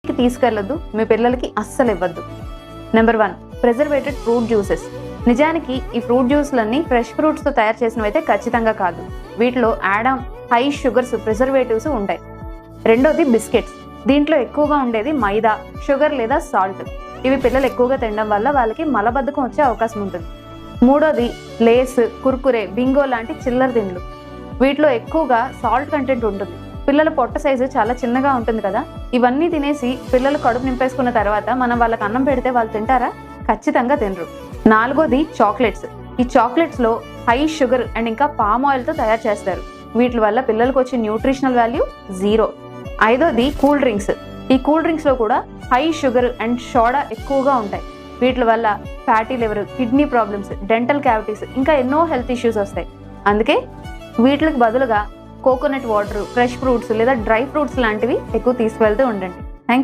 బయటికి తీసుకెళ్లొద్దు, మీ పిల్లలకి అస్సలు ఇవ్వద్దు. Number 1, preserved fruit juices. నిజానికి ఈ ఫ్రూట్ జ్యూస్లన్నీ ఫ్రెష్ ఫ్రూట్స్తో తయారు చేసినవి అయితే ఖచ్చితంగా కాదు. వీటిలో యాడమ్, హై షుగర్స్, ప్రిజర్వేటివ్స్ ఉంటాయి. రెండోది బిస్కెట్స్. దీంట్లో ఎక్కువగా ఉండేది మైదా, షుగర్ లేదా సాల్ట్. ఇవి పిల్లలు ఎక్కువగా తినడం వల్ల వాళ్ళకి మలబద్ధకం వచ్చే అవకాశం ఉంటుంది. మూడోది లేస్, కుర్కురే, బింగో లాంటి చిల్లర తిండ్లు. వీటిలో ఎక్కువగా సాల్ట్ కంటెంట్ ఉంటుంది. పిల్లల పొట్ట సైజు చాలా చిన్నగా ఉంటుంది కదా, ఇవన్నీ తినేసి పిల్లలు కడుపు నింపేసుకున్న తర్వాత మనం వాళ్ళకి అన్నం పెడితే వాళ్ళు తింటారా? ఖచ్చితంగా తినరు. నాలుగోది చాక్లెట్స్. ఈ చాక్లెట్స్లో హై షుగర్ అండ్ ఇంకా పామ్ ఆయిల్తో తయారు చేస్తారు. వీటి వల్ల పిల్లలకు వచ్చే న్యూట్రిషనల్ వాల్యూ 0. ఐదోది కూల్ డ్రింక్స్. ఈ కూల్ డ్రింక్స్లో కూడా హై షుగర్ అండ్ సోడా ఎక్కువగా ఉంటాయి. వీటి వల్ల fatty liver, kidney problems, dental cavities ఇంకా ఎన్నో హెల్త్ ఇష్యూస్ వస్తాయి. అందుకే వీటికి బదులుగా కోకోనట్ వాటర్, ఫ్రెష్ ఫ్రూట్స్ లేదా డ్రై ఫ్రూట్స్ లాంటివి ఎక్కువ తీసుకువెళ్తూ ఉండండి.